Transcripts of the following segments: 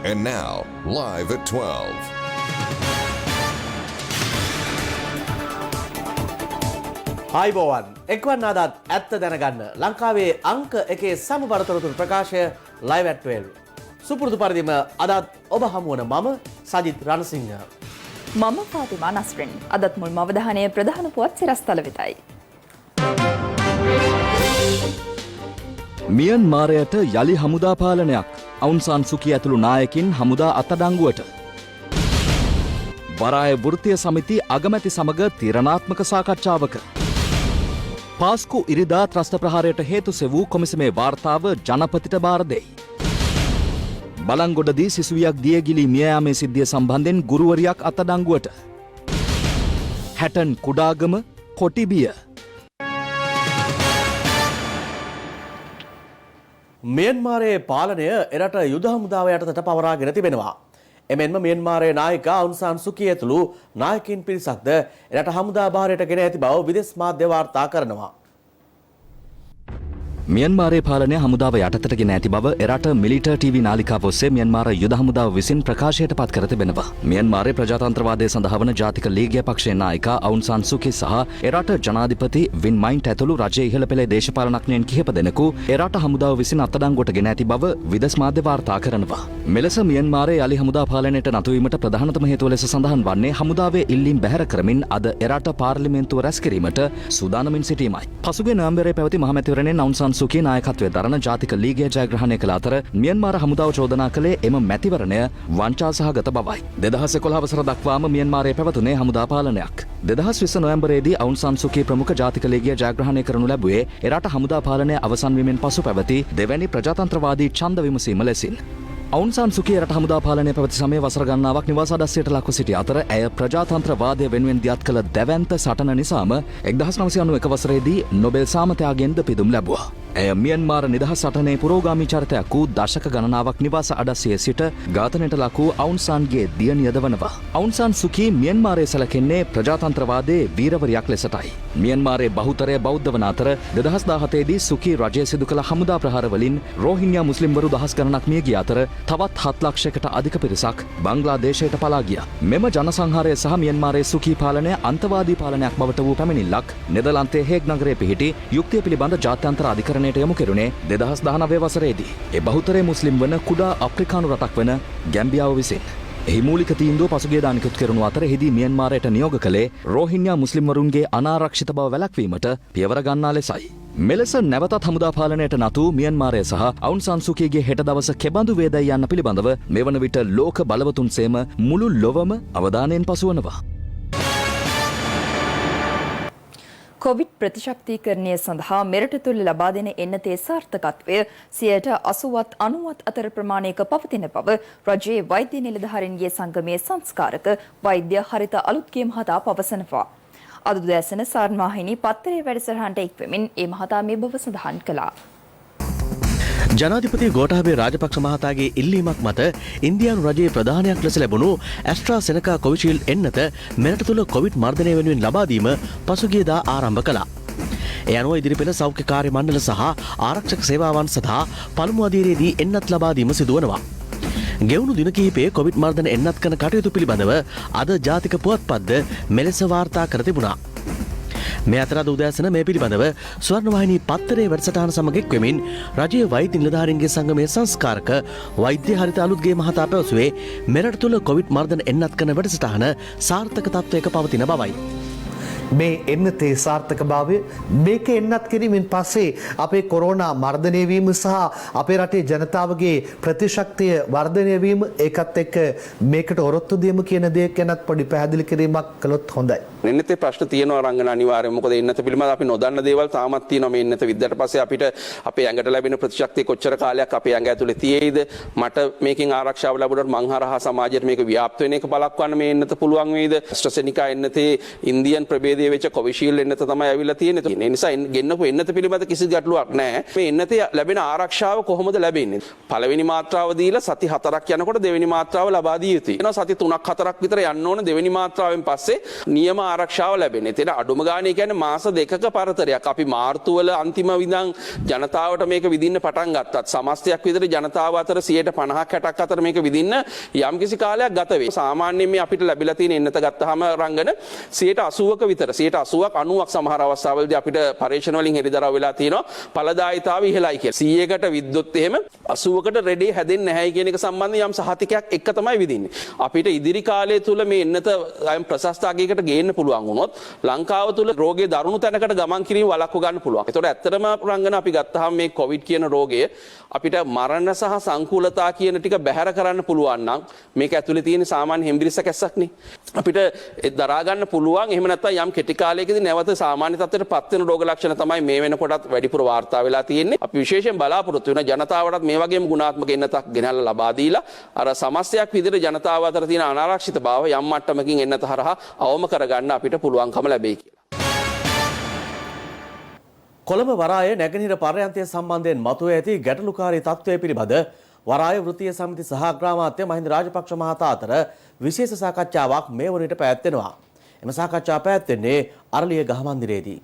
And now, live at 12. ආයිබෝවන් එක්වන් අදත් ඇත්ත දැනගන්න ලංකාවේ අංක එකේ සමබර තොරතුරු ප්‍රකාශය live at 12 සුපුරුදු පරිදිම අදත් ඔබ හමුවන මම සජිත් රණසිංහ මම ෆාතිමා නස්රින් අදත් මුල්ම අවධානය ප්‍රධාන පුවත් සිරස්තල වෙතයි මියන්මාරයට යලි හමුදා පාලනයක් අවුන් සාන් සුකී ඇතුළු නායකින් හමුදා අත්අඩංගුවට වරාය වෘත්තීය සමිති අගමැති සමග තීරණාත්මක සාකච්ඡාවක පාස්කු ඉරිදා ත්‍රස්ත ප්‍රහාරයට හේතු සෙවූ කොමිසමේ වාර්තාව ජනපතිට බාර දෙයි. බලංගොඩදී සිසුවියක් දියගිලී මිය යාමේ සිද්ධිය සම්බන්ධයෙන් ගුරුවරියක් අත්අඩංගුවට. හැටන් කුඩාගම කොටිබිය. මියන්මාරයේ පාලනය එරට යුද හමුදාව යටතට පවරාගෙන තිබෙනවා. එමෙන්ම මියන්මාරයේ නායිකා අවුන් සාන් සුකී ඇතුළු නායකින් පිරිසක්ද එරට හමුදා භාරයට ගෙන ඇති බව විදේශ මාධ්‍ය වාර්තා කරනවා. මියන්මාරයේ පාලනය හමුදාව යටතට ගෙන ඇති බව එරට මිලිටර් ටීවී නාලිකාව ඔස්සේ මියන්මාර යුද හමුදාව විසින් ප්‍රකාශයට පත් කර තිබෙනවා. මියන්මාරයේ ප්‍රජාතන්ත්‍රවාදය සඳහා වන ජාතික ලීගය පක්ෂයේ නායිකා අවුන් සාන් සුකී සහ එරට ජනාධිපති වින් මයින්ට් ඇතුළු රජයේ ඉහළ පෙළේ දේශපාලනඥයින් කිහිප දෙනෙකු එරට හමුදාව විසින් අත්අඩංගුවට ගෙන ඇති බව විදේශ මාධ්‍ය වාර්තා කරනවා. මෙලෙස මියන්මාරයේ යලි හමුදා පාලනයට නතු වීමට ප්‍රධානතම හේතුව ලෙස සඳහන් වන්නේ හමුදාවේ ඉල්ලීම් බැහැර කරමින් අද එරට පාර්ලිමේන්තුව රැස් කිරීමට සූදානමින් සිටීමයි. පසුගිය නොවැම්බරයේ පැවති මහමැතිවරණයෙන් අවුන් සාන් සුකී නායකත්වයේ දරන ජාතික ලීගය ජයග්‍රහණය කළ අතර මියන්මාර හමුදාව චෝදනා කළේ එම මැතිවරණය වංචා සහගත බවයි. 2011 වසර දක්වාම මියන්මාරයේ පැවතුනේ හමුදා පාලනයක්. 2020 නොවැම්බරයේදී අවුන් සාන් සුකී ප්‍රමුඛ ජාතික ලීගය ජයග්‍රහණය කරනු ලැබුවේ එරට හමුදා පාලනය අවසන් වීමෙන් පසු පැවති දෙවැනි ප්‍රජාතන්ත්‍රවාදී ඡන්ද විමසීම ලෙසින්. අවුන් සාන් සුකී රට හමුදා පාලනය පැවති සමයේ වසර ගණනාවක් නිවාස අඩස්සියට ලක්ව සිටි අතර ඇය ප්‍රජාතන්ත්‍රවාදය වෙනුවෙන් දියත් කළ දැවැන්ත සටන නිසාම 1991 වසරේදී නොබෙල් සාමතයාගෙන්ද පිදුම් ලැබුවා. ඇය මියන්මාර නිදහස් සටනේ පුරෝගාමී චරිතයක් වූ දශක ගණනාවක් නිවාස අඩස්සියේ සිට ඝාතනයට ලක් වූ අවුන් සාන්ගේ දියණියද වනවා. අවුන් සාන් සුකී මියන්මාරයේ සැලකෙන්නේ ප්‍රජාතන්ත්‍රවාදයේ වීරවරියක් ලෙසටයි. මියන්මාරයේ බහුතරය බෞද්ධ වන අතර 2017 දී සුකී රජය සිදු කළ හමුදා ප්‍රහාර වලින් රෝහින්යා මුස්ලිම්වරු දහස් ගණනක් මිය ගිය අතර තවත් 7 ලක්ෂයකට අධික පිරිසක් බංග්ලාදේශයට පලා ගියා. මෙම ජනසංහාරය සහ මියන්මාරයේ සුකී පාලනය අන්තවාදී පාලනයක් බවට වූ පැමිණිල්ලක් නෙදර්ලන්තයේ හේග් නගරයේ පිහිටි යුක්තිය පිළිබඳ ජාත්‍යන්තර අධිකරණයට යොමු කෙරුණේ 2019 වසරේදී. ඒ බහුතරය මුස්ලිම් වන කුඩා අප්‍රිකානු රටක් වන ගැම්බියාව විසින්. එහි මූලික තීන්දුව පසුගියදා නිකුත් කෙරුණු අතර එහිදී මියන්මාරයට නියෝග කළේ රෝහින්යා මුස්ලිම්වරුන්ගේ අනාරක්ෂිත බව වැළැක්වීමට පියවර ගන්නා ලෙසයි. මෙලෙස නැවතත් හමුදා පාලනයට නතු මියන්මාරය සහ අවුන් සාන් සුකීගේ හෙට දවස කෙබඳු වේදයි යන්න පිළිබඳව මෙවන විට ලෝක බලවතුන් සේම මුළු ලොවම අවධානයෙන් පසුවනවා. කොවිඩ් ප්‍රතිශක්තිකරණය සඳහා මෙරට තුළ ලබා දෙන එන්නතේ සාර්ථකත්වය 80ත් 90ත් අතර ප්‍රමාණයක පවතින බව රජයේ වෛද්‍ය නිලධාරීන්ගේ සංගමයේ සංස්කාරක වෛද්‍ය හරිත අලුත්ගේ මහතා පවසනවා. අද උදෑසන සාර්ණවාහිනී පත්තරේ වැඩසටහනට එක්වෙමින් ඒ මහතා මේ බව සඳහන් කළා. ජනාධිපති ගෝඨාභය රාජපක්ෂ මහතාගේ ඉල්ලීමක් මත ඉන්දියානු රජයේ ප්‍රධානයක් ලෙස ලැබුණු ඇස්ට්‍රාසෙනකා කොවිෂීල්ඩ් එන්නත මෙරට තුළ කොවිඩ් මර්ධනය වෙනුවෙන් ලබා දීම පසුගියදා ආරම්භ කළා. ඒ අනුව ඉදිරිපෙළ සෞඛ්‍ය කාර්ය මණ්ඩල සහ ආරක්ෂක සේවාවන් සඳහා පළමු අදියරේදී එන්නත් ලබා දීම සිදුවනවා. ගෙවුණු දින කිහිපයේ කොවිඩ් මර්ධන එන්නත් කරන කටයුතු පිළිබඳව අද ජාතික පුවත්පත්ද මෙලෙස වාර්තා කර තිබුණා. මේ අතර අද උදෑසන මේ පිළිබඳව ස්වර්ණවාහිනී පත්තරේ වැඩසටහන සමග එක්වෙමින් රජයේ වෛද්‍ය නිලධාරීන්ගේ සංගමයේ සංස්කාරක වෛද්‍ය හරිත අලුත්ගේ මහතා පැවසුවේ මෙරට තුළ කොවිඩ් මර්ධන එන්නත් කරන වැඩසටහන සාර්ථක තත්ත්වයක පවතින බවයි. මේ එන්නතේ සාර්ථකභාවය මේක එන්නත් කිරීමෙන් පස්සේ අපේ කොරෝනා මර්ධනය වීම සහ අපේ රටේ ජනතාවගේ ප්‍රතිශක්තිය වර්ධනය වීම ඒකත් එක්ක මේකට ඔරොත්තු දීම කියන දේ ගැනත් පොඩි පැහැදිලි කිරීමක් කළොත් හොඳයි. එන්නතේ ප්‍රශ්න තියෙනවා රංගන අනිවාර්යයෙන්. මොකද එන්නත පිළිබඳව අපි නොදන්න දේවල් තාමත් තියෙනවා. මේ එන්නත විද්‍යාවට පස්සේ අපිට අපේ ඇඟට ලැබෙන ප්‍රතිශක්තිය කොච්චර කාලයක් අපේ ඇඟ ඇතුලේ තියෙයිද? මට මේකෙන් ආරක්ෂාව ලැබුණොත් මං හරහා සමාජයට මේක ව්‍යාප්ත වෙන එක බලක්වන්න මේ එන්නත පුළුවන් වේද? AstraZeneca එන්නතේ ඉන්දියන් ප්‍රභේද සංනිවේදනය වෙච්ච කොවිෂීල්ඩ් එන්නත තමයි ඇවිල්ලා තියෙන්නේ. ඒ නිසා ගෙන්නපු එන්නත පිළිබඳ කිසි ගැටලුවක් නැහැ. මේ එන්නතේ ලැබෙන ආරක්ෂාව කොහොමද ලැබෙන්නේ? පළවෙනි මාත්‍රාව දීලා සති 4ක් යනකොට දෙවෙනි මාත්‍රාව ලබා දිය යුතුයි. එනවා සති 3ක් 4ක් විතර යන්න ඕන දෙවෙනි මාත්‍රාවෙන් පස්සේ නියම ආරක්ෂාව ලැබෙන්නේ. එතන අඩුම ගානේ කියන්නේ මාස 2ක පරතරයක්. අපි මාර්තු වල අන්තිම විඳන් ජනතාවට මේක විදින්න පටන් ගත්තත් සමස්තයක් විතර ජනතාව අතර 50%ක් 60ක් අතර මේක විදින්න යම්කිසි කාලයක් ගත වේ. සාමාන්‍යයෙන් මේ අපිට ලැබිලා තියෙන එන්නත ගත්තාම රංගන 80%ක විතර 80%ක් 90ක් සමහර අවස්ථාවලදී අපිට පරීක්ෂණ වලින් හෙළිදරව් වෙලා තියෙනවා ඵලදායීතාවය ඉහළයි කියලා. 100කට විද්දුත් එහෙම 80කට රෙඩි හැදෙන්නේ නැහැයි කියන එක සම්බන්ධයෙන් යම් සහතිකයක් එක තමයි විදින්නේ. අපිට ඉදිරි කාලය තුල මේ එන්නත ප්‍රශස්ත අගයකට ගේන්න පුළුවන් වුණොත් ලංකාව තුල රෝගයේ දරුණු තැනකට ගමන් කිරීම වළක්ව ගන්න පුළුවන්. ඒතකොට ඇත්තටම රංගන අපි ගත්තාම මේ කොවිඩ් කියන රෝගය අපිට මරණ සහ සංකූලතා කියන ටික බැහැර කරන්න පුළුවන් නම් මේක ඇතුලේ තියෙන සාමාන්‍ය හෙම්බිරිස්ස කැස්සක්නේ. අපිට දරා ගන්න පුළුවන්. එහෙම නැත්නම් යම් කෙටි කාලයකදී නැවත සාමාන්‍ය තත්ත්වයට පත් වෙන රෝග ලක්ෂණ තමයි මේ වෙනකොටත් වැඩිපුර වාර්තා වෙලා තියෙන්නේ. අපි විශේෂයෙන් බලාපොරොත්තු වෙන ජනතාවටත් මේ වගේම ගුණාත්මක එන්නතක් ගෙනල්ලා ලබා දීලා අර සමස්තයක් විදිහට ජනතාව අතර තියෙන අනාරක්ෂිත භාව යම් මට්ටමකින් එන්නත හරහා අවම කරගන්න අපිට පුළුවන්කම ලැබෙයි කියලා. කොළඹ වරාය නැගෙනහිර පර්යන්තය සම්බන්ධයෙන් මතුවේ ඇති ගැටලුකාරී තත්ත්වය පිළිබඳ වරාය වෘත්තීය සමිති සහ අග්‍රාමාත්‍ය මහින්ද රාජපක්ෂ මහතා අතර විශේෂ සාකච්ඡාවක් මේ වන විට පැවැත්වෙනවා. එම සාකච්ඡාව පැවැත්වෙන්නේ අරලිය ගහ මන්දිරයේදී.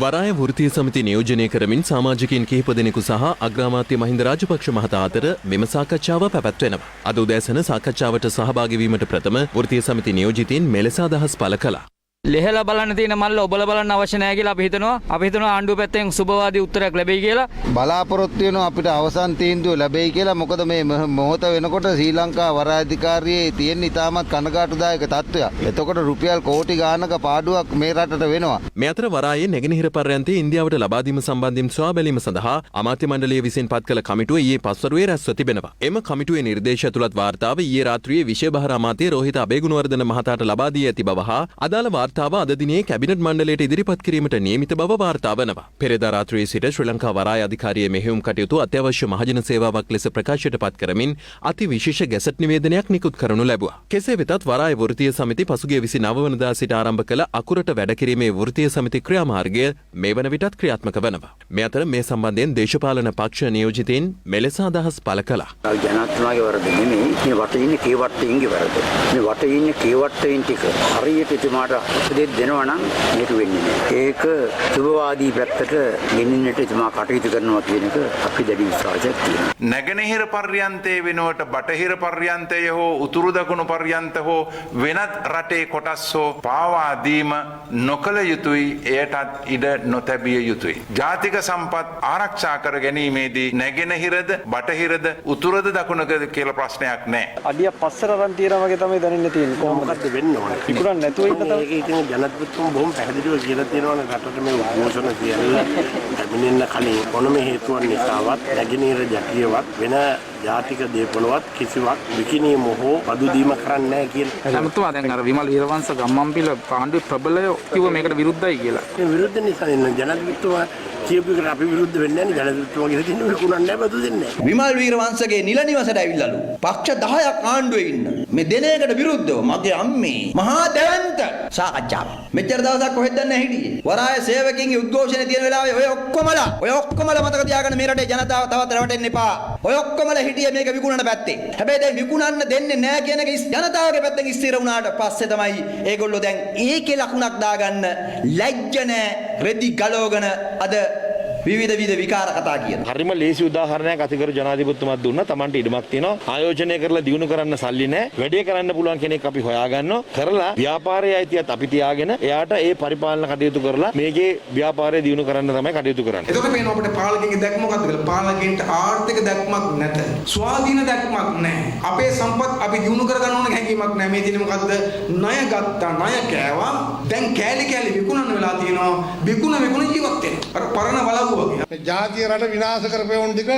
වරාය වෘත්තීය සමිති නියෝජනය කරමින් සමාජිකයින් කිහිප දෙනෙකු සහ අග්‍රාමාත්‍ය මහින්ද රාජපක්ෂ මහතා අතර මෙම සාකච්ඡාව පැවැත්වෙනවා. අද උදෑසන සාකච්ඡාවට සහභාගී වීමට ප්‍රථම වෘත්තීය සමිති නියෝජිතයින් මෙලෙස අදහස් පළ කළා. ලෙහලා බලන්න තියෙන මල්ල ඔබලා බලන්න අවශ්‍ය නැහැ කියලා අපි හිතනවා. අපි හිතනවා ආණ්ඩුව පැත්තෙන් සුබවාදී උත්තරයක් ලැබෙයි කියලා. බලාපොරොත්තු වෙනවා අපිට අවසන් තීන්දුව ලැබෙයි කියලා. මොකද මේ මොහොත වෙනකොට ශ්‍රී ලංකා වරායධිකාරියේ තියෙන ඉතාමත් කනගාටුදායක තත්ත්වයක්. එතකොට රුපියල් කෝටි ගානක පාඩුවක් මේ රටට වෙනවා. මේ අතර වරායේ නැගෙනහිර පර්යන්තයේ ඉන්දියාවට ලබා දීම සම්බන්ධයෙන් සොයා බැලීම සඳහා අමාත්‍ය මණ්ඩලය විසින් පත් කළ කමිටුව ඊයේ පස්වරුවේ රැස්ව තිබෙනවා. එම කමිටුවේ නිර්දේශ ඇතුළත් වාර්තාව ඊයේ රාත්‍රියේ විෂය බහර අමාත්‍ය රෝහිත අබේගුණවර්ධන මහතාට ලබා දී ඇති බව හා අදාළ වාර්තාව අද දිනේ කැබිනට් මණ්ඩලයට ඉදිරිපත් කිරීමට නියමිත බව වාර්තා වනවා. පෙරේදා රාත්‍රියේ සිට ශ්‍රී ලංකා වරාය අධිකාරියේ මෙහෙයුම් කටයුතු අත්‍යවශ්‍ය මහජන සේවාවක් ලෙස ප්‍රකාශයට පත් කරමින් අති විශේෂ ගැසට් නිවේදනයක් නිකුත් කරනු ලැබුවා. කෙසේ වෙතත් වරාය වෘත්තීය සමිති පසුගිය 29 වනදා සිට ආරම්භ කළ අකුරට වැඩ කිරීමේ වෘත්තීය සමිති ක්‍රියාමාර්ගය මේ වන විටත් ක්‍රියාත්මක වනවා. මේ අතර මේ සම්බන්ධයෙන් දේශපාලන පක්ෂ නියෝජිතයින් මෙලෙස අදහස් පළ කළා. ජනාධිපතිතුමාගේ වරද නෙමෙයි. මේ වටේ ඉන්න කේවට්ටයින්ගේ වරද. මේ වටේ ඉන්න කේවට්ටයින් ටික හරියට එතුමාට උපදෙස් දෙනවා නම් මේක වෙන්නේ නැහැ. ඒක සුබවාදී පැත්තට ගෙනින්නට එතුමා කටයුතු කරනවා කියන එක අපි දැඩි විශ්වාසයක් තියෙනවා. නැගෙනහිර පර්යන්තයේ වෙනුවට බටහිර පර්යන්තය හෝ උතුරු දකුණු පර්යන්ත හෝ වෙනත් රටේ කොටස් හෝ පාවා දීම නොකළ යුතුයි. එයටත් ඉඩ නොතැබිය යුතුයි. ජාතික සම්පත් ආරක්ෂා කර ගැනීමේදී නැගෙනහිරද බටහිරද උතුරද දකුණද කියලා ප්‍රශ්නයක් නැහැ. අඩිය පස්සට අරන් තියනවා වගේ තමයි දැනෙන්න තියෙන්නේ. කොහොමද වෙන්න ඕනේ? ඉක්ුණක් නැතුව ඉන්න තමයි. ඒකෙන් ජනපතිතුමා බොහොම පැහැදිලිව කියලා තියෙනවානේ රටට මේ උද්ඝෝෂණ කියලා ලැබෙන්න කලින් මොනම හේතුවක් නිසාවත් නැගෙනහිර ජාතියවත් වෙන ජාතික දේපොළවත් කිසිවක් විකිණීම හෝ බදු දීම කරන්නේ නැහැ කියලා. හැමතුමා දැන් අර විමල් ඊරවංශ ගම්මන්පිල පාණ්ඩු ප්‍රබලය කිව්ව මේකට විරුද්ධයි කියලා. මේ විරුද්ධ නිසා ජනපතිතුමා කියපු එකට අපි විරුද්ධ වෙන්නේ නැහැ. ජනපතිතුමාගේ තියෙන විකුණන්නේ නැහැ බදු දෙන්නේ නැහැ. විමල් වීරවංශගේ නිල නිවසට ඇවිල්ලාලු. පක්ෂ 10ක් ආණ්ඩුවේ ඉන්න. මේ දෙනයකට විරුද්ධව මගේ අම්මේ මහා දැවන්ත සාකච්ඡාව. මෙච්චර දවසක් කොහෙද නැහැ හිටියේ. වරාය සේවකින්ගේ උද්ඝෝෂණේ තියෙන වෙලාවේ ඔය ඔක්කොමලා මතක තියාගන්න මේ රටේ ජනතාව තවත් රවටෙන්න එපා. ඔය ඔක්කොමලා හිටියේ මේක විකුණන පැත්තේ. හැබැයි දැන් විකුණන්න දෙන්නේ නැහැ කියන එක ජනතාවගේ පැත්තෙන් ඉස්තිර වුණාට පස්සේ තමයි ඒගොල්ලෝ දැන් ඒකේ ලකුණක් දාගන්න ලැජ්ජ නැහැ රෙදි ගලවගෙන අද විවිධ විකාර කතා කියන. හරිම ලේසි උදාහරණයක් අතිගරු ජනාධිපතිතුමා දුන්නා. Tamanට ඉඩමක් තියෙනවා. ආයෝජනය කරලා දිනු කරන්න සල්ලි නැහැ. වැඩේ කරන්න පුළුවන් කෙනෙක් අපි හොයාගන්නවා. කරලා ව්‍යාපාරයේ අයිතියත් අපි තියාගෙන එයාට ඒ පරිපාලන කටයුතු කරලා මේකේ ව්‍යාපාරය දිනු කරන්න තමයි කටයුතු කරන්නේ. එතකොට මේන අපිට පාලකෙන්ගේ දැක්ම මොකක්ද කියලා. පාලකෙන්ට ආර්ථික දැක්මක් නැත. ස්වාධීන දැක්මක් නැහැ. අපේ සම්පත් අපි දිනු කරගන්න ඕන හැඟීමක් නැහැ. මේ දිනේ මොකද්ද? ණය ගත්තා, ණය කෑවා. දැන් කෑලි විකුණන්න වෙලා තියෙනවා. විකුණ ජීවත් වෙනවා. අර පරණ බලව මේ ජාතිය රට විනාශ කරපේවුන් ටික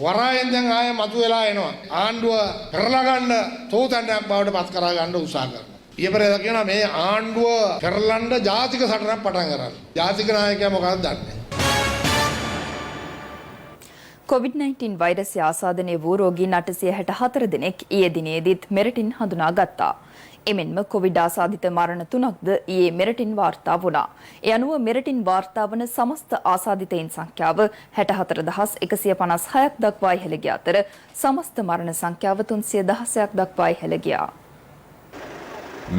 වරායෙන් දැන් ආයෙ මතුවලා එනවා. ආණ්ඩුව කරලා ගන්න තෝතැන්නක් බවට පත් කරා ගන්න උත්සාහ කරනවා. ඊපරේ කියනවා මේ ආණ්ඩුව කරලන්න ජාතික සටනක් පටන් ගන්නවා. ජාතික නායකයා මොකක්ද දන්නේ? COVID-19 වෛරසය ආසාදනය වූ රෝගීන් 864 දෙනෙක් ඊයේ දිනේදීත් මෙරටින් හඳුනාගත්තා. එමෙන්ම කොවිඩ් ආසාදිත මරණ 3ක්ද ඊයේ මෙරටින් වාර්තා වුණා. ඒ අනුව මෙරටින් වාර්තා වන සමස්ත ආසාදිතයින් සංඛ්‍යාව 64156ක් දක්වා ඉහළ ගිය අතර සමස්ත මරණ සංඛ්‍යාව 316ක් දක්වා ඉහළ ගියා.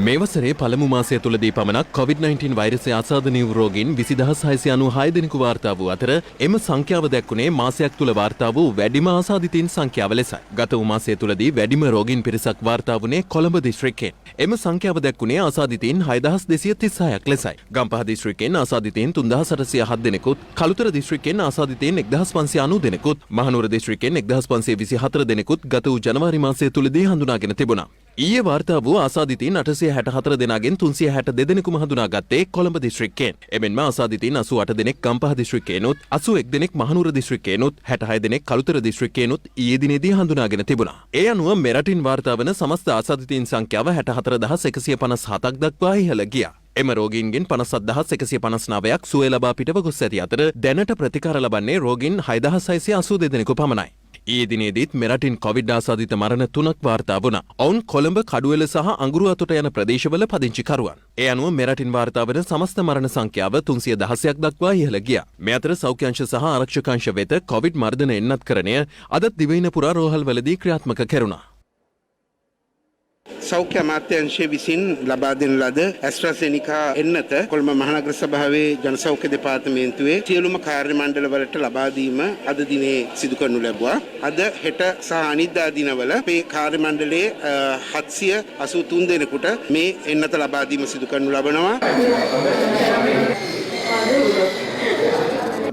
මේ වසරේ පළමු මාසය තුලදී පමණක් COVID-19 වෛරසය ආසාදනය වූ රෝගීන් 20696 දෙනෙකු වාර්තා වූ අතර එම සංඛ්‍යාව දැක්ුණේ මාසයක් තුල වාර්තා වූ වැඩිම ආසාදිතයින් සංඛ්‍යාව ලෙසයි. ගත වූ මාසය තුලදී වැඩිම රෝගීන් පිරිසක් වාර්තා වුණේ කොළඹ දිස්ත්‍රික්කයෙන්. එම සංඛ්‍යාව දැක්ුණේ ආසාදිතයින් 6236ක් ලෙසයි. ගම්පහ දිස්ත්‍රික්කයෙන් ආසාදිතයින් 3807 දෙනෙකුත්, කළුතර දිස්ත්‍රික්කයෙන් ආසාදිතයින් 1590 දෙනෙකුත්, මහනුවර දිස්ත්‍රික්කයෙන් 1524 දෙනෙකුත් ගත වූ ජනවාරි මාසය තුලදී හඳුනාගෙන තිබුණා. ඊයේ වාර්තා වූ ආසාදිතයින් 864 දෙනාගෙන් 362 දෙනෙකුම හඳුනාගත්තේ කොළඹ දිස්ත්‍රික්කයෙන්. එමෙන්ම ආසාදිතයින් 88 දෙනෙක් ගම්පහ දිස්ත්‍රික්කයෙන්ුත්, 81 දෙනෙක් මහනුවර දිස්ත්‍රික්කයෙන්ුත්, 66 දෙනෙක් කළුතර දිස්ත්‍රික්කයෙන්ුත් ඊයේ දිනේදී හඳුනාගෙන තිබුණා. ඒ අනුව මෙරටින් වාර්තා වන සමස්ත ආසාදිතයින් සංඛ්‍යාව 64157ක් දක්වා ඉහළ ගියා. එම රෝගීන්ගෙන් 57159ක් සුවය ලබා පිටව ගොස් ඇති අතර දැනට ප්‍රතිකාර ලබන්නේ රෝගීන් 6682 දෙනෙකු පමණයි. ඊයේ දිනේදීත් මෙරටින් කොවිඩ් ආසාදිත මරණ 3ක් වාර්තා වුණා. ඔවුන් කොළඹ, කඩුවෙල සහ අඟුරුවතොට යන ප්‍රදේශවල පදිංචිකරුවන්. ඒ අනුව මෙරටින් වාර්තා වන සමස්ත මරණ සංඛ්‍යාව 316ක් දක්වා ඉහළ ගියා. මේ අතර සෞඛ්‍ය අංශ සහ ආරක්ෂක අංශ වෙත කොවිඩ් මර්ධන එන්නත්කරණය අද දිවයින පුරා රෝහල්වලදී ක්‍රියාත්මක කෙරුණා. සෞඛ්‍ය අමාත්‍යාංශය විසින් ලබා දෙන ලද ඇස්ට්‍රාසෙනිකා එන්නත කොළඹ මහනගර සභාවේ ජනසෞඛ්‍ය දෙපාර්තමේන්තුවේ සියලුම කාර්ය මණ්ඩලවලට ලබා දීම අද දිනේ සිදු කරනු ලැබුවා. අද හෙට සහ අනිද්දා දිනවල අපේ කාර්ය මණ්ඩලයේ 783 දෙනෙකුට මේ එන්නත ලබා දීම සිදු කරනු ලබනවා.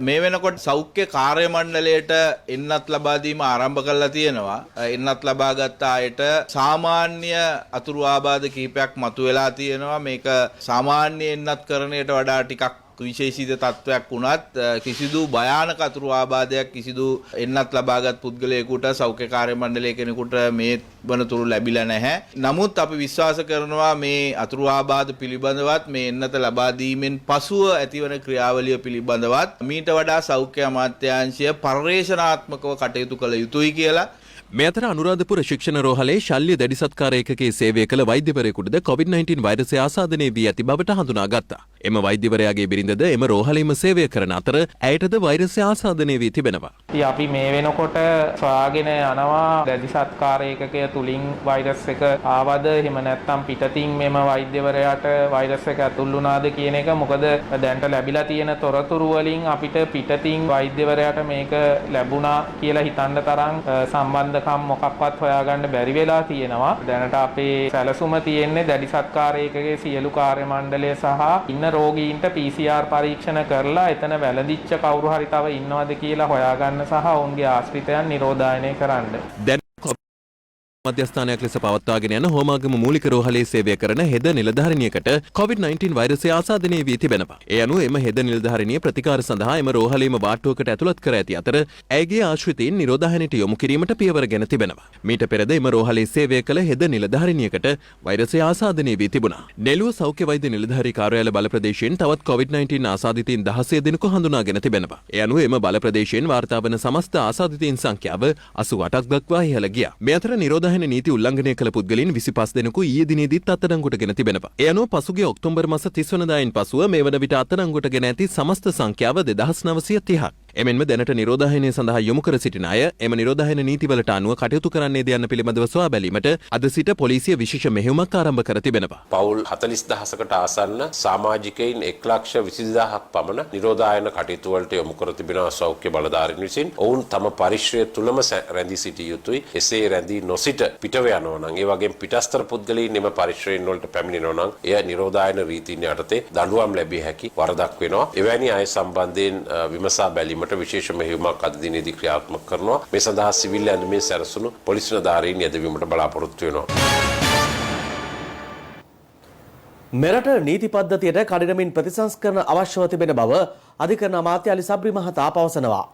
මේ වෙනකොට සෞඛ්‍ය කාර්ය මණ්ඩලයට එන්නත් ලබා දීම ආරම්භ කරලා තියෙනවා. එන්නත් ලබා ගත්ත අයට සාමාන්‍ය අතුරු ආබාධ කිහිපයක් මතුවලා තියෙනවා. මේක සාමාන්‍ය එන්නත් කරණයට වඩා ටිකක් විශේෂිත තත්ත්වයක් වුණත් කිසිදු භයානක අතුරු ආබාධයක් කිසිදු එන්නත් ලබාගත් පුද්ගලයෙකුට සෞඛ්‍ය කාර්ය මණ්ඩලයේ කෙනෙකුට මේ වනතුරු ලැබිලා නැහැ. නමුත් අපි විශ්වාස කරනවා මේ අතුරු ආබාධ පිළිබඳවත් මේ එන්නත ලබා දීමෙන් පසුව ඇතිවන ක්‍රියාවලිය පිළිබඳවත් මීට වඩා සෞඛ්‍ය අමාත්‍යාංශය පර්යේෂණාත්මකව කටයුතු කළ යුතුයි කියලා. මේ අතර අනුරාධපුර ශික්ෂණ රෝහලේ ශල්‍ය දැඩි සත්කාර ඒකකයේ සේවය කළ වෛද්‍යවරයෙකුටද COVID-19 වෛරසය ආසාදනය වී ඇති බවට හඳුනාගත්තා. එම වෛද්‍යවරයාගේ බිරිඳද එම රෝහලේම සේවය කරන අතර ඇයටද වෛරසය ආසාදනය වී තිබෙනවා. අපි මේ වෙනකොට සොයාගෙන යනවා දැඩි සත්කාර ඒකකය තුලින් වෛරස් එක ආවද එහෙම නැත්නම් පිටතින් මෙම වෛද්‍යවරයාට වෛරස් එක ඇතුල් වුණාද කියන එක. මොකද දැන්ට ලැබිලා තියෙන තොරතුරු වලින් අපිට පිටතින් වෛද්‍යවරයාට මේක ලැබුණා කියලා හිතන්න තරම් සම්බන්ධ මොකක්වත් හොයාගන්න බැරි වෙලා තියෙනවා. දැනට අපේ සැලසුම තියෙන්නේ දැඩි සත්කාර ඒකකයේ සියලු කාර්ය මණ්ඩලය සහ ඉන්න රෝගීන්ට PCR පරීක්ෂණ කරලා එතන වැළඳිච්ච කවුරු හරි තව ඉන්නවද කියලා හොයාගන්න සහ ඔවුන්ගේ ආශ්‍රිතයන් නිරෝධායනය කරන්න. මධ්‍යස්ථානයක් ලෙස පවත්වාගෙන යන හෝමාගම මූලික රෝහලේ සේවය කරන හෙද නිලධාරිනියකට COVID-19 වෛරසය ආසාදනය වී තිබෙනවා. ඒ අනුව එම හෙද නිලධාරිනිය ප්‍රතිකාර සඳහා එම රෝහලේම වාට්ටුවකට ඇතුළත් කර ඇති අතර ඇයගේ ආශ්‍රිතයින් නිරෝධායනයට යොමු කිරීමට පියවර ගෙන තිබෙනවා. මීට පෙරද එම රෝහලේ සේවය කළ හෙද නිලධාරිනියකට වෛරසය ආසාදනය වී තිබුණා. නෙළුව සෞඛ්‍ය වෛද්‍ය නිලධාරී කාර්යාලය බල ප්‍රදේශයෙන් තවත් COVID-19 ආසාදිතයින් 16 දෙනෙකු හඳුනාගෙන තිබෙනවා. ඒ අනුව එම බල ප්‍රදේශයෙන් වාර්තා වන සමස්ත ආසාදිතයින් සංඛ්‍යාව 88ක් දක්වා ඉහළ ගියා. මේ අතර නිරෝධායන නීති උල්ලංඝනය කළ පුද්ගලයන් 25 දෙනෙකු ඊයේ දිනේදීත් අත්අඩංගුවට ගෙන තිබෙනවා. ඒ අනුව පසුගිය ඔක්තෝබර් මාස 30 වෙනිදායින් පසුව මේ වන විට අත්අඩංගුවට ගෙන ඇති සමස්ත සංඛ්‍යාව 2930ක්. එමෙන්ම දැනට නිරෝධායනය සඳහා යොමු කර සිටින අය එම නිරෝධායන නීතිවලට අනුව කටයුතු කරන්නේද යන්න පිළිබඳව සොයා බැලීමට අද සිට පොලිසිය විශේෂ මෙහෙයුමක් ආරම්භ කර තිබෙනවා. පවුල් 40000කට ආසන්න සමාජිකයින් 1,20,000ක් පමණ නිරෝධායන කටයුතු වලට යොමු කර තිබෙනවා සෞඛ්‍ය බලධාරීන් විසින්. ඔවුන් තම පරිශ්‍රය තුලම රැඳී සිටිය යුතුයි. එසේ රැඳී නොසිට පිටව යනවා නම් ඒ වගේම පිටස්තර පුද්ගලයන් එම පරිශ්‍රයෙන් වලට පැමිණෙනවා නම් එය නිරෝධායන රීතීන් යටතේ දඬුවම් ලැබිය හැකි වරදක් වෙනවා. එවැනි අය සම්බන්ධයෙන් විමසා බැලීමට විශේෂ මෙහෙයුමක් අද දිනේදී ක්‍රියාත්මක කරනවා. මේ සඳහා සිවිල් ඇඳුමේ සැරසුණු පොලිස් නිලධාරීන් යෙදවීමට බලාපොරොත්තු වෙනවා. මෙරට නීති පද්ධතියට කඩිනමින් ප්‍රතිසංස්කරණ අවශ්‍යව තිබෙන බව අධිකරණ අමාත්‍ය අලි සබ්රි මහතා පවසනවා.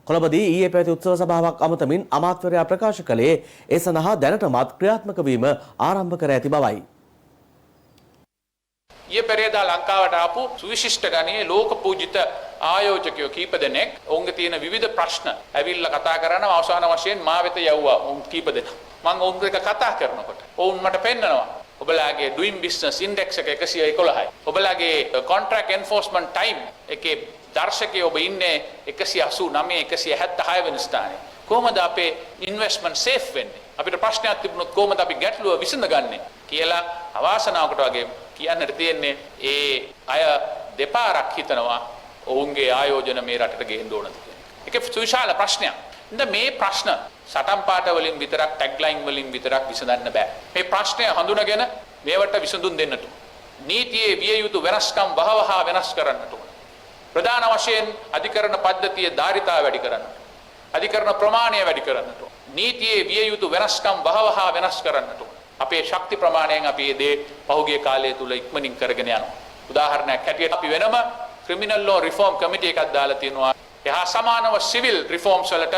කොළඹදී ඊයේ පැවති උත්සව සභාවක් අමතමින් අමාත්‍යවරයා ප්‍රකාශ කළේ ඒ සඳහා දැනටමත් ක්‍රියාත්මක වීම ආරම්භ කර ඇති බවයි. ඊයේ පෙරේදා ලංකාවට ආපු සුවිශිෂ්ට ගණයේ ලෝක පූජිත ආයෝජකයෝ කීප දෙනෙක් ඔවුන්ගේ තියෙන විවිධ ප්‍රශ්න ඇවිල්ලා කතා කරනවා. අවසාන වශයෙන් මා වෙත යවුවා ඔවුන් කීප දෙනා. මම ඔවුන් එක්ක කතා කරනකොට ඔවුන් මට පෙන්නනවා ඔබලාගේ doing business index එක 111යි. ඔබලාගේ contract enforcement time එකේ දර්ශකයේ ඔබ ඉන්නේ 189 176 වෙනි ස්ථානයේ. කොහොමද අපේ investment safe වෙන්නේ? අපිට ප්‍රශ්නයක් තිබුණොත් කොහොමද අපි ගැටලුව විසඳගන්නේ කියලා අවාසනාවකට වගේ කියන්නට තියෙන්නේ ඒ අය දෙපාරක් හිතනවා ඔවුන්ගේ ආයෝජන මේ රටට ගේන්න ඕනද කියලා. ඒක සුවිශාල ප්‍රශ්නයක්. ඉතින් මේ ප්‍රශ්න සටන් පාට වලින් විතරක් ටැග්ලයින් වලින් විතරක් විසඳන්න බෑ. මේ ප්‍රශ්නය හඳුනගෙන මේවට විසඳුම් දෙන්නට නීතියේ විය යුතු වෙනස්කම් වහවහ වෙනස් කරන්නට ඕන. ප්‍රධාන වශයෙන් අධිකරණ පද්ධතියේ ධාරිතාව වැඩි කරන්නට. අධිකරණ ප්‍රමාණය වැඩි කරන්නට ඕන. නීතියේ විය යුතු වෙනස්කම් වහවහ වෙනස් කරන්නට ඕන. අපේ ශක්ති ප්‍රමාණයෙන් අපි මේ දේ පහුගිය කාලය තුල ඉක්මනින් කරගෙන යනවා. උදාහරණයක් හැටියට අපි වෙනම ක්‍රිමිනල් ලෝ රිෆෝම් කමිටු එකක් දාලා තියෙනවා. එහා සමානව සිවිල් රිෆෝම්ස් වලට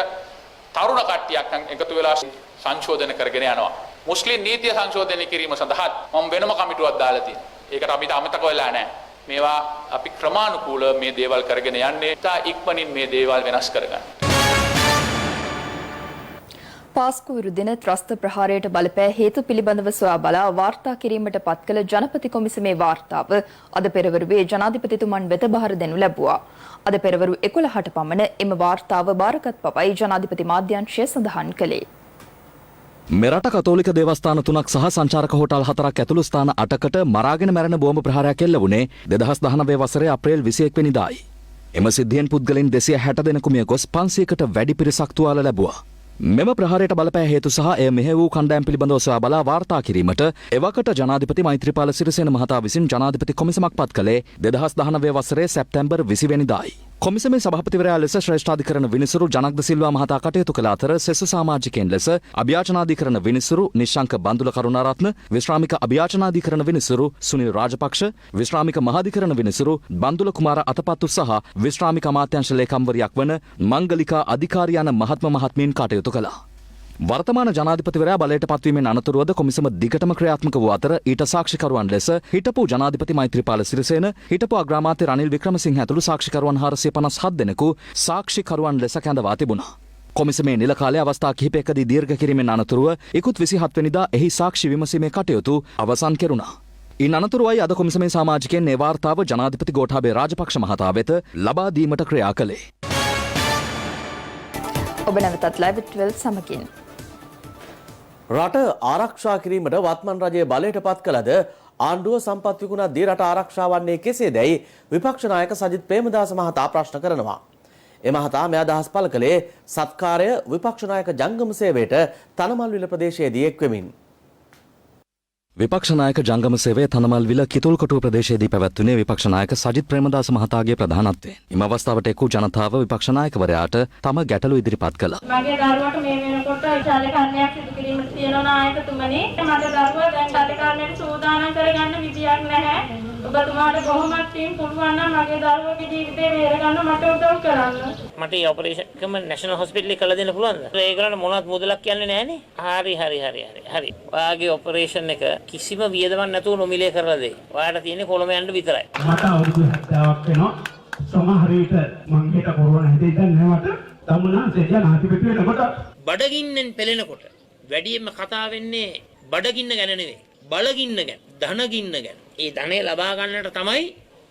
තරුණ කට්ටියක් එකතු වෙලා සංශෝධන කරගෙන යනවා. මුස්ලිම් නීතිය සංශෝධනය කිරීම සඳහා මම වෙනම කමිටුවක් දාලා තියෙනවා. ඒකට අපිට අමතක වෙලා නැහැ. මේවා අපි ක්‍රමානුකූලව මේ දේවල් කරගෙන යන්නේ. තා ඉක්මනින් මේ දේවල් වෙනස් කරගන්න. පාස්කු විරුදින ත්‍රස්ත ප්‍රහාරයට බලපෑ හේතු පිළිබඳව සොයා බලා වාර්තා කිරීමට පත් කළ ජනපති කොමිසමේ වාර්තාව අද පෙරවරුවේ ජනාධිපතිතුමන් වෙත බාර දෙනු ලැබුවා. අද පෙරවරු 11ට පමණ එම වාර්තාව බාරගත් බවයි ජනාධිපති මාධ්‍යංශය සඳහන් කළේ. මෙරට කතෝලික දේවස්ථාන 3ක් සහ සංචාරක හෝටල් 4ක් ඇතුළු ස්ථාන 8කට මරාගෙන මැරෙන බෝම්බ ප්‍රහාරයක් එල්ල වුණේ 2019 වසරේ අප්‍රේල් 21 වෙනිදායි. එම සිද්ධියෙන් පුද්ගලයන් 260 දෙනෙකු මිය ගොස් 500කට වැඩි පිරිසක් තුවාල ලැබුවා. මෙම ප්‍රහාරයට බලපෑ හේතු සහ එය මෙහෙ වූ කණ්ඩායම් පිළිබඳව සොයා බලා වාර්තා කිරීමට එවකට ජනාධිපති මෛත්‍රීපාල සිරිසේන මහතා විසින් ජනාධිපති කොමිසමක් පත් කළේ 2019 වසරේ සැප්තැම්බර් 20 වෙනිදායි. කොමිසමේ සභාපතිවරයා ලෙස ශ්‍රේෂ්ඨාධිකරණ විනිසුරු ජනග්ද සිල්වා මහතා කටයුතු කළ අතර සෙසු සමාජිකයන් ලෙස අභියාචනාධිකරණ විනිසුරු නිශ්ශංක බන්දුල කරුණාරත්න, විශ්‍රාමික අභියාචනාධිකරණ විනිසුරු සුනිල් රාජපක්ෂ, විශ්‍රාමික මහාධිකරණ විනිසුරු බන්දුල කුමාර අතපත්තු සහ විශ්‍රාමික අමාත්‍යාංශ ලේකම්වරියක් වන මංගලිකා අධිකාරී යන මහත්ම මහත්මීන් කටයුතු කළා. වර්තමාන ජනාධිපතිවරයා බලයට පත්වීමෙන් අනතුරුවද කොමිසම දිගටම ක්‍රියාත්මක වූ අතර ඊට සාක්ෂිකරුවන් ලෙස හිටපු ජනාධිපති මෛත්‍රීපාල සිරිසේන, හිටපු අග්‍රාමාත්‍ය රනිල් වික්‍රමසිංහ ඇතුළු සාක්ෂිකරුවන් 457 දෙනෙකු සාක්ෂිකරුවන් ලෙස කැඳවා තිබුණා. කොමිසමේ නිල කාලයේ අවස්ථා කිහිපයකදී දීර්ඝ කිරීමෙන් අනතුරුව ඉකුත් 27 වෙනිදා එහි සාක්ෂි විමසීමේ කටයුතු අවසන් කෙරුණා. ඉන් අනතුරුවයි අද කොමිසමේ සමාජිකයන් මේ වාර්තාව ජනාධිපති ගෝඨාභය රාජපක්ෂ මහතා වෙත ලබා දීමට ක්‍රියා කළේ. ඔබ නැවතත් ලයිව් 12 සමගින් රට ආරක්ෂා කිරීමට වත්මන් රජය බලයට පත් කළද ආණ්ඩුව සම්පත් විකුණා දී රට ආරක්ෂා වන්නේ කෙසේදැයි විපක්ෂ නායක සජිත් ප්‍රේමදාස මහතා ප්‍රශ්න කරනවා. ඒ මහතා මේ අදහස් පළ කළේ සත්කාරය විපක්ෂ නායක ජංගම සේවයට තනමල්විල ප්‍රදේශයේදී එක්වෙමින්. විපක්ෂ නායක ජංගම සේවයේ තනමල්විල කිතුල්කොටුව ප්‍රදේශයේදී පැවැත්වුණේ විපක්ෂ නායක සජිත් ප්‍රේමදාස මහතාගේ ප්‍රධානත්වයෙන්. එම අවස්ථාවට එක් වූ ජනතාව විපක්ෂ නායකවරයාට තම ගැටලු ඉදිරිපත් කළා. මගේ දරුවට මේ වෙනකොට චාරිකාර්යයක් සිදු කිරීමට තියෙන නායකතුමනි, මගේ දරුවා දැන් චාරිකාර්යයට සූදානම් කරගන්න විදියක් නැහැ. ඔබතුමාට කොහොමද පුළුවන් නම් මගේ දරුවගේ ජීවිතේ බේරගන්න මට උදව් කරන්න. මට මේ ඔපරේෂන් එකම නැෂනල් හොස්පිටල් එකේ කළා දෙන්න පුළුවන්ද? ඒගොල්ලන්ට මොනවත් මුදලක් කියන්නේ නැහනේ. හරි. ඔයාගේ ඔපරේෂන් එක කිසිම වියදමක් නැතුව නොමිලේ කරලා දෙයි. ඔයාලට තියෙන්නේ කොළඹ යන්න විතරයි. මට අවුරුදු 70ක් වෙනවා. සමහර විට මං හිත කොරෝනා හිතේ දැන් නෑ මට. තමුනාසේ ජනාධිපති වෙනකොට බඩගින්නෙන් පෙළෙනකොට වැඩියෙන්ම කතා වෙන්නේ බඩගින්න ගැන නෙවෙයි. බලගින්න ගැන, ධනගින්න ගැන. ඒ ධනෙ ලබා ගන්නට තමයි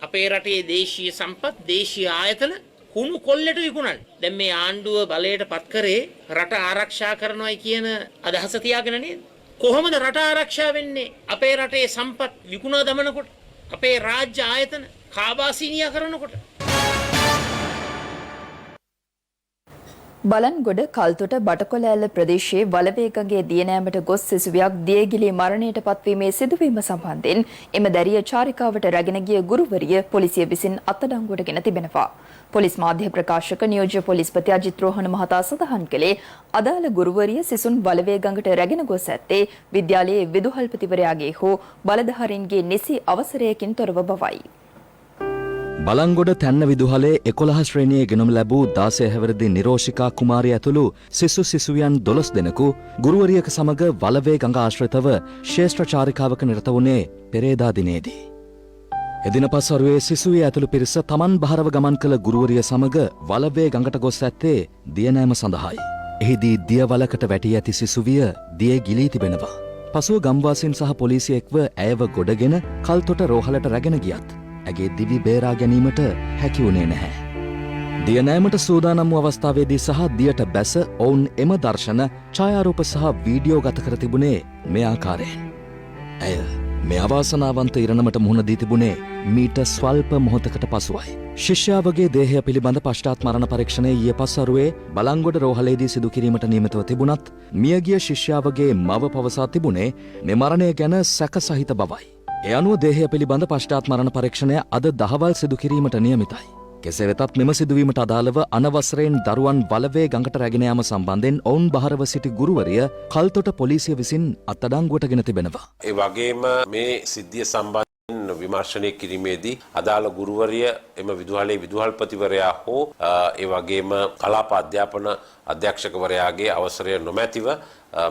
අපේ රටේ දේශීය සම්පත්, දේශීය ආයතන කුණු කොල්ලට විකුණන්නේ. දැන් මේ ආණ්ඩුව බලයට පත් කරේ රට ආරක්ෂා කරනවායි කියන අදහස තියාගෙන නේද? කොහොමද රට ආරක්ෂා වෙන්නේ? අපේ රටේ සම්පත් විකුණා දමනකොට, අපේ රාජ්‍ය ආයතන කාබාසිනියා කරනකොට. බලන්ගොඩ කල්තොට බටකොළෑල්ල ප්‍රදේශයේ වලවේගගේ දියනෑමට ගොස් සිසුවියක් දියගිලී මරණයට පත්වීමේ සිදුවීම සම්බන්ධයෙන් එම දැරිය චාරිකාවට රැගෙන ගිය ගුරුවරිය පොලිසිය විසින් අත්අඩංගුවට ගෙන තිබෙනවා. පොලිස් මාධ්‍ය ප්‍රකාශක නියෝජ්‍ය පොලිස්පති අජිත් රෝහණ මහතා සඳහන් කළේ අදාළ ගුරුවරිය සිසුන් වලවේගඟට රැගෙන ගොස් ඇත්තේ විද්‍යාලයේ විදුහල්පතිවරයාගේ හෝ බලධාරීන්ගේ නිසි අවසරයකින් තොරව බවයි. බලංගොඩ තැන්න විදුහලේ 11 ශ්‍රේණියේ ගෙනුම් ලැබූ 16 හැවිරිදි නිරෝෂිකා කුමාරිය ඇතුළු සිසුවියන් 12 දෙනෙකු ගුරුවරියක සමග වලවේ ගඟ ආශ්‍රිතව ශ්‍රේෂ්ඨ චාරිකාවක නිරත වුණේ පෙරේදා දිනේදී. එදින පස්වරුවේ සිසුවිය ඇතුළු පිරිස තමන් බහරව ගමන් කළ ගුරුවරිය සමග වලවේ ගඟට ගොස් ඇත්තේ දියනෑම සඳහායි. එහිදී දියවලකට වැටී ඇති සිසුවිය දිය ගිලී තිබෙනවා. පසුව ගම්වාසීන් සහ පොලිසිය එක්ව ඇයව ගොඩගෙන කල්තොට රෝහලට රැගෙන ගියත් ඇගේ දිවි බේරා ගැනීමට හැකි වුණේ නැහැ. දියනෑමට සූදානම් වූ අවස්ථාවේදී සහ දියට බැස ඔවුන් එම දර්ශන ඡායාරූප සහ වීඩියෝ ගත කර තිබුණේ මේ ආකාරයෙන්. ඇය මේ අවාසනාවන්ත ඉරණමට මුහුණ දී තිබුණේ මීට ස්වල්ප මොහොතකට පසුවයි. ශිෂ්‍යාවගේ දේහය පිළිබඳ පශ්චාත් මරණ පරීක්ෂණය ඊයේ පස්වරුවේ බලංගොඩ රෝහලේදී සිදු කිරීමට නියමිතව තිබුණත් මියගිය ශිෂ්‍යාවගේ මව පවසා තිබුණේ මේ මරණය ගැන සැක සහිත බවයි. ඒ අනුව දේහය පිළිබඳ පශ්චාත් මරණ පරීක්ෂණය අද දහවල් සිදු කිරීමට නියමිතයි. කෙසේ වෙතත් මෙම සිදුවීමට අදාළව අනවසරයෙන් දරුවන් වලවේ ගඟට රැගෙන යාම සම්බන්ධයෙන් ඔවුන් බහරව සිටි ගුරුවරිය කල්තොට පොලිසිය විසින් අත්අඩංගුවට ගෙන තිබෙනවා. ඒ වගේම මේ සිද්ධිය සම්බන්ධයෙන් විමර්ශනය කිරීමේදී අදාළ ගුරුවරිය එම විදුහලේ විදුහල්පතිවරයා හෝ ඒ වගේම කලාප අධ්‍යාපන අධ්‍යක්ෂකවරයාගේ අවසරය නොමැතිව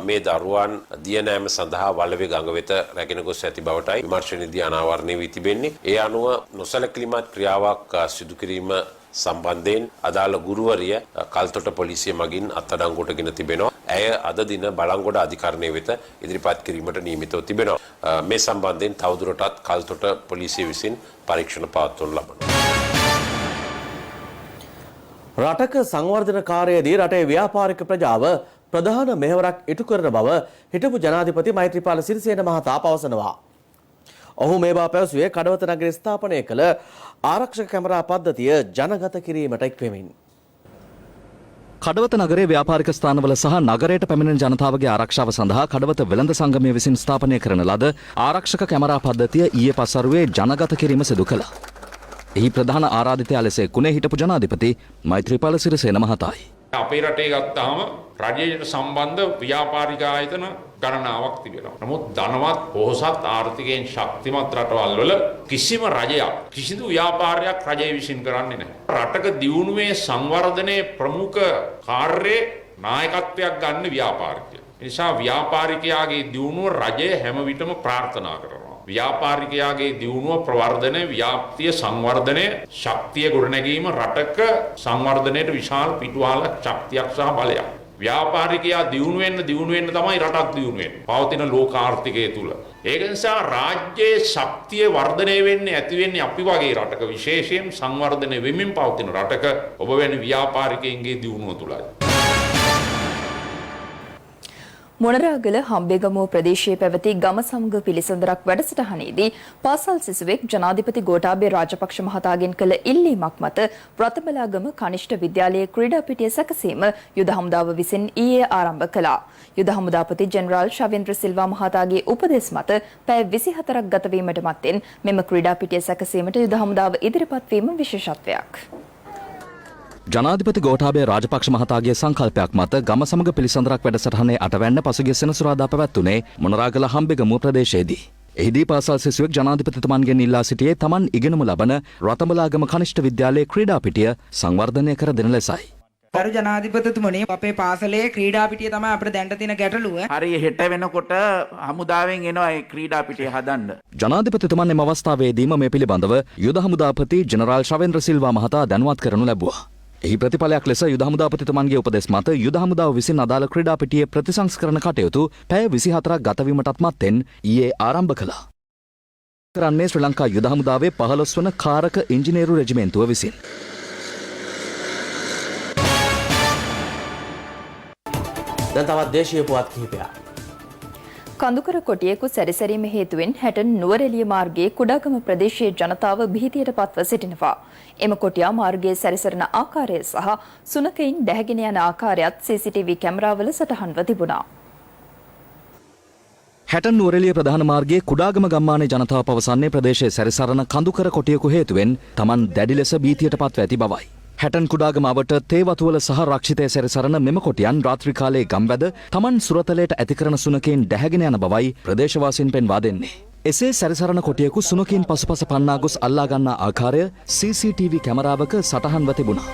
මේ දරුවන් දියනෑම සඳහා වලවේ ගඟ වෙත රැගෙන ගොස් ඇති බවටයි විමර්ශනයේදී අනාවරණය වී තිබෙන්නේ. ඒ අනුව නොසැලකිලිමත් ක්‍රියාවක් සිදු කිරීම සම්බන්ධයෙන් අදාළ ගුරුවරිය කල්තොට පොලිසිය මගින් අත්අඩංගුවට ගෙන තිබෙනවා. ඇය අද දින බලංගොඩ අධිකරණය වෙත ඉදිරිපත් කිරීමට නියමිතව තිබෙනවා. මේ සම්බන්ධයෙන් තවදුරටත් කල්තොට පොලිසිය විසින් පරීක්ෂණ පවත්වනු ලබනවා. රටක සංවර්ධනකාරයේදී රටේ ව්‍යාපාරික ප්‍රජාව ප්‍රධාන මෙහෙවරක් ඉටු කරන බව හිටපු ජනාධිපති මෛත්‍රීපාල සිරිසේන මහතා පවසනවා. ඔහු මේ බව පැවසුවේ කඩවත නගරයේ ස්ථාපනය කළ ආරක්ෂක කැමරා පද්ධතිය ජනගත කිරීමට එක්වෙමින්. කඩවත නගරයේ ව්‍යාපාරික ස්ථානවල සහ නගරයට පැමිණෙන ජනතාවගේ ආරක්ෂාව සඳහා කඩවත වෙළඳ සංගමය විසින් ස්ථාපනය කරන ලද ආරක්ෂක කැමරා පද්ධතිය ඊයේ පස්වරුවේ ජනගත කිරීම සිදු කළා. එහි ප්‍රධාන ආරාධිතයා ලෙස එක්ුණේ හිටපු ජනාධිපති මෛත්‍රීපාල සිරිසේන මහතායි. අපේ රටේ ගත්තාම රජයට සම්බන්ධ ව්‍යාපාරික ආයතන ගණනාවක් තිබෙනවා. නමුත් ධනවත් පොහොසත් ආර්ථිකයෙන් ශක්තිමත් රටවල් වල කිසිම රජයක් කිසිදු ව්‍යාපාරයක් රජය විසින් කරන්නේ නැහැ. රටක දියුණුවේ සංවර්ධනයේ ප්‍රමුඛ කාර්යයේ නායකත්වයක් ගන්න ව්‍යාපාරිකය. ඒ නිසා ව්‍යාපාරිකයාගේ දියුණුව රජය හැම විටම ප්‍රාර්ථනා කරනවා. ව්‍යාපාරිකයාගේ දියුණුව ප්‍රවර්ධනය ව්‍යාප්තිය සංවර්ධනය ශක්තිය ගොඩනැගීම රටක සංවර්ධනයට විශාල පිටුවාල ශක්තියක් සහ බලයක්. ව්‍යාපාරිකයා දියුණු වෙන්න තමයි රටක් දියුණු වෙන්නේ. පවතින ලෝක ආර්ථිකය තුල. ඒක නිසා රාජ්‍යයේ ශක්තිය වර්ධනය වෙන්නේ ඇති වෙන්නේ අපි වගේ රටක විශේෂයෙන් සංවර්ධනය වෙමින් පවතින රටක ඔබ වැනි ව්‍යාපාරිකයින්ගේ දියුණුව තුලයි. මොනරාගල හම්බේගමුව ප්‍රදේශයේ පැවති ගම සමග පිළිසඳරක් වැඩසටහනේදී පාසල් සිසුවෙක් ජනාධිපති ගෝඨාභය රාජපක්ෂ මහතාගෙන් කළ ඉල්ලීමක් මත රතබලාගම කනිෂ්ඨ විද්‍යාලයේ ක්‍රීඩා පිටිය සැකසීම යුද හමුදාව විසින් ඊයේ ආරම්භ කළා. යුද හමුදාපති ජෙනරාල් ශවේන්ද්‍ර සිල්වා මහතාගේ උපදෙස් මත පැය 24ක් ගත වීමට මත්තෙන් මෙම ක්‍රීඩා පිටිය සැකසීමට යුද හමුදාව ඉදිරිපත් වීම විශේෂත්වයක්. ජනාධිපති ගෝඨාභය රාජපක්ෂ මහතාගේ සංකල්පයක් මත ගම සමග පිළිසඳරක් වැඩසටහනේ අටවැන්න පසුගිය සෙනසුරාදා පැවැත්වුණේ මොනරාගල හම්බෙගමුව ප්‍රදේශයේදී. එහිදී පාසල් සිසුවෙක් ජනාධිපතිතුමන්ගෙන් ඉල්ලා සිටියේ තමන් ඉගෙනමු ලබන රතඹලාගම කනිෂ්ඨ විද්‍යාලයේ ක්‍රීඩා පිටිය සංවර්ධනය කර දෙන ලෙසයි. කරු ජනාධිපතිතුමනි අපේ පාසලේ ක්‍රීඩා පිටිය තමයි අපිට දැනට තියෙන ගැටලුව. හරි හෙට වෙනකොට හමුදාවෙන් එනවා ඒ ක්‍රීඩා පිටිය හදන්න. ජනාධිපතිතුමන් එම අවස්ථාවේදීම මේ පිළිබඳව යුද හමුදාපති ජෙනරාල් ශවේන්ද්‍ර සිල්වා මහතා දැනුවත් කරනු ලැබුවා. එහි ප්‍රතිඵලයක් ලෙස යුද හමුදාපතිතුමන්ගේ උපදෙස් මත යුද හමුදාව විසින් අදාළ ක්‍රීඩා පිටියේ ප්‍රතිසංස්කරණ කටයුතු පැය 24ක් ගතවීමටත් මත්තෙන් ඊයේ ආරම්භ කළා. කරන්නේ ශ්‍රී ලංකා යුද හමුදාවේ 15 වන කාරක ඉංජිනේරු රෙජිමෙන්තුව විසින්. දැන් තවත් දේශීය පුවත් කිහිපයක්. කඳුකර කොටියෙකු සැරිසැරීම හේතුවෙන් හැටන් නුවරඑළිය මාර්ගයේ කුඩාගම ප්‍රදේශයේ ජනතාව බිහිතියට පත්ව සිටිනවා. එම කොටියා මාර්ගයේ සැරිසරන ආකාරය සහ සුනකයින් දැහැගෙන යන ආකාරයත් CCTV කැමරාවල සටහන්ව තිබුණා. හැටන් නුවරඑළිය ප්‍රධාන මාර්ගයේ කුඩාගම ගම්මානයේ ජනතාව පවසන්නේ ප්‍රදේශයේ සැරිසරන කඳුකර කොටියෙකු හේතුවෙන් Taman දැඩි ලෙස බිහිතියට පත්ව ඇති බවයි. හැටන් කුඩාගම අවට තේවතුවල සහ රක්ෂිතය සැරිසරන මෙම කොටියන් රාත්‍රී කාලයේ ගම්වැද Taman සුරතලයට ඇති කරන සුනකයින් දැහැගෙන යන බවයි ප්‍රදේශවාසීන් පෙන්වා දෙන්නේ. එසේ සැරිසරන කොටියෙකු සුනකින් පසුපස පන්නා ගොස් අල්ලා ගන්නා ආකාරය CCTV කැමරාවක සටහන්ව තිබුණා.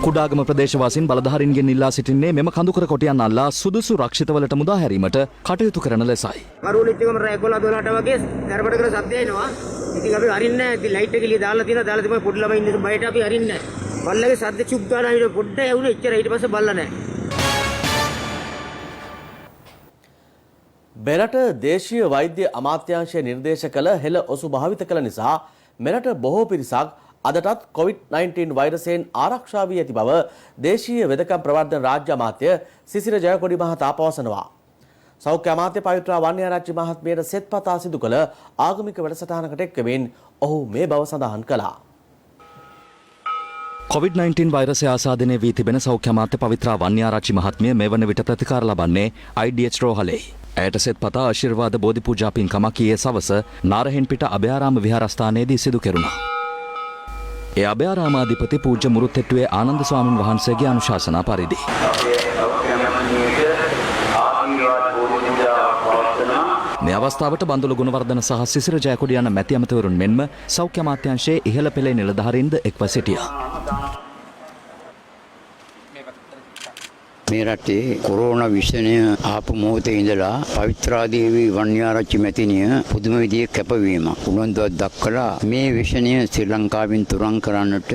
කුඩාගම ප්‍රදේශවාසීන් බලධාරීන්ගෙන් ඉල්ලා සිටින්නේ මෙම කඳුකර කොටියන් අල්ලා සුදුසු රක්ෂිතවලට මුදා හැරීමට කටයුතු කරන ලෙසයි. කරුණිච්චකම රෑ 11 12ට වගේ දරබඩ කර සද්ද එනවා. ඉතින් අපි අරින්නේ නැහැ. ඉතින් ලයිට් එක එළිය දාලා තියෙනවා. දාලා තමයි පොඩි ළමයි ඉන්නේ බයට අපි අරින්නේ නැහැ. බල්ලගේ සද්ද චුක් ගාලා හිට පොඩ්ඩ ඇහුනේ එච්චර ඊට පස්සේ බල්ලා නැහැ. මෙරට දේශීය වෛද්‍ය අමාත්‍යාංශය නිර්දේශ කළ හෙළ ඔසු භාවිත කළ නිසා මෙරට බොහෝ පිරිසක් අදටත් COVID-19 වෛරසයෙන් ආරක්ෂා වී ඇති බව දේශීය වෙදකම් ප්‍රවර්ධන රාජ්‍ය අමාත්‍ය සිසිර ජයකොඩි මහතා පවසනවා. සෞඛ්‍ය අමාත්‍ය පවිත්‍රා වන්නියාරච්චි මහත්මියට සෙත්පතා සිදු කළ ආගමික වැඩසටහනකට එක්වමින් ඔහු මේ බව සඳහන් කළා. COVID-19 වෛරසය ආසාදනය වී තිබෙන සෞඛ්‍ය අමාත්‍ය පවිත්‍රා වන්නියාරච්චි මහත්මිය මෙවන විට ප්‍රතිකාර ලබන්නේ IDH රෝහලේ. ඇයට සෙත්පතා ආශිර්වාද බෝධි පූජා පින්කමක් ඊයේ සවස නාරහෙන්පිට අභයාරාම විහාරස්ථානයේදී සිදු කෙරුණා. ඒ අභයාරාමාධිපති පූජ්‍ය මුරුත්තෙට්ටුවේ ආනන්ද ස්වාමින් වහන්සේගේ අනුශාසනා පරිදි මේ අවස්ථාවට බන්දුල ගුණවර්ධන සහ සිසිර ජයකොඩි යන මැති ඇමතිවරුන් මෙන්ම සෞඛ්‍ය අමාත්‍යාංශයේ ඉහළ පෙළේ නිලධාරීන්ද එක්ව සිටියා. මේ රටේ කොරෝනා විෂණය ආපු මොහොතේ ඉඳලා පවිත්‍රාදේවී වන්නියාරච්චි මැතිණිය පුදුම විදිහේ කැපවීමක් උනන්දුවක් දක්වලා මේ විෂණය ශ්‍රී ලංකාවෙන් තුරන් කරන්නට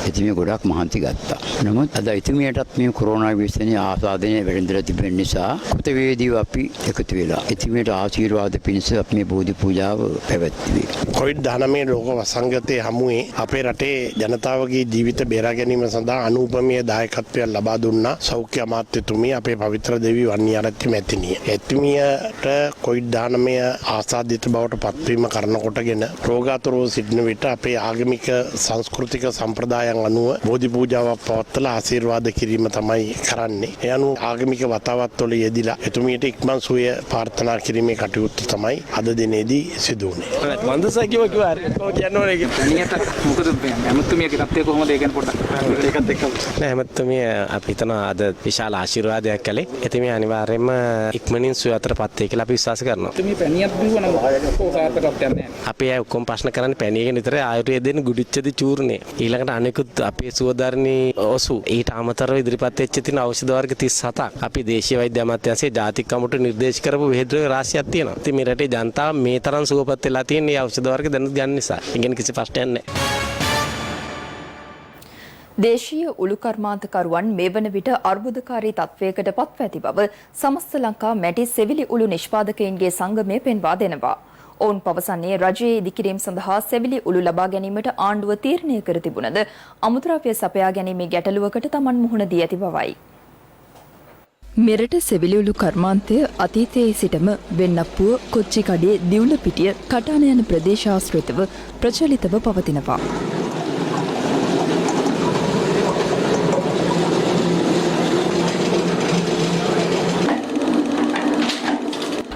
එතුමිය ගොඩක් මහන්සි ගත්තා. නමුත් අද එතුමියටත් මේ කොරෝනා විෂණය ආසාදනය වෙරෙන්දලා තිබෙන නිසා කෘතවේදීව අපි එකතු වෙලා එතුමියට ආශිර්වාද පිණිස අපි මේ බෝධි පූජාව පැවැත්වුවේ. COVID-19 ලෝක වසංගතයේ හමුවේ අපේ රටේ ජනතාවගේ ජීවිත බේරා ගැනීම සඳහා අනුපමේය දායකත්වයක් ලබා දුන්නා සෞඛ්‍ය අමාත්‍යතුමිය අපේ පවිත්‍ර දේවී වන්නියාරච්චි මැතිණිය. එතුමියට COVID-19 ආසාදිත බවට පත්වීම කරන කොටගෙන රෝගාතුරව සිටින විට අපේ ආගමික සංස්කෘතික සම්ප්‍රදායන් අනුව බෝධි පූජාවක් පවත්වලා ආශිර්වාද කිරීම තමයි කරන්නේ. ඒ අනුව ආගමික වතාවත් වල යෙදිලා එතුමියට ඉක්මන් සුවය ප්‍රාර්ථනා කිරීමේ කටයුතු තමයි අද දිනේදී සිදු වුණේ. වන්දසා කිව්වා කියන්න ඕනේ ඒක. තනියට මොකද ඇමතුමියගේ තත්ත්වය කොහොමද ඒ ගැන පොඩ්ඩක් ඒකත් එක්ක. නෑ ඇමතුමිය අපි හිතනවා අද විශාල ආශිර්වාදයක් කළේ. එතුමිය අනිවාර්යයෙන්ම ඉක්මනින් සුවය අතරපත් වෙයි කියලා අපි විශ්වාස කරනවා. එතුමිය පැණියක් බිව්වනම් කොහොසාරටවත් යන්නේ නෑ. අපි අය ඔක්කොම ප්‍රශ්න කරන්නේ පැණියකින් විතරයි ආයුර්වේදයෙන් ගුඩිච්චද චූර්ණය. ඊළඟට අනෙකුත් අපේ සුවධාරණී ඔසු ඊට අමතරව ඉදිරිපත් වෙච්ච තියෙන ඖෂධ වර්ග 37ක් අපි දේශීය වෛද්‍ය අමාත්‍යාංශයේ ජාතික කමිටුව නිර්දේශ කරපු බෙහෙත් රාශියක් තියෙනවා. ඉතින් මේ රටේ ජනතාව මේ තරම් සුවපත් වෙලා තියෙන මේ ඖෂධ වර්ග දැනුත් ගන්න නිසා. ඉගෙන කිසි ප්‍රශ්නයක් නැහැ. දේශීය උළු කර්මාන්තකරුවන් මේ වන විට අර්බුදකාරී තත්වයකට පත්ව ඇති බව සමස්ත ලංකා මැටි සෙවිලි උළු නිෂ්පාදකයින්ගේ සංගමය පෙන්වා දෙනවා. ඔවුන් පවසන්නේ රජයේ ඉදිකිරීම සඳහා සෙවිලි උළු ලබා ගැනීමට ආණ්ඩුව තීරණය කර තිබුණද අමුද්‍රව්‍ය සපයා ගැනීමේ ගැටලුවකට තමන් මුහුණ දී ඇති බවයි. මෙරට සෙවිලි උළු කර්මාන්තය අතීතයේ සිටම වෙන්නප්පුව, කොච්චිකඩේ, දිවුලපිටිය, කටාන යන ප්‍රදේශාශ්‍රිතව ප්‍රචලිතව පවතිනවා.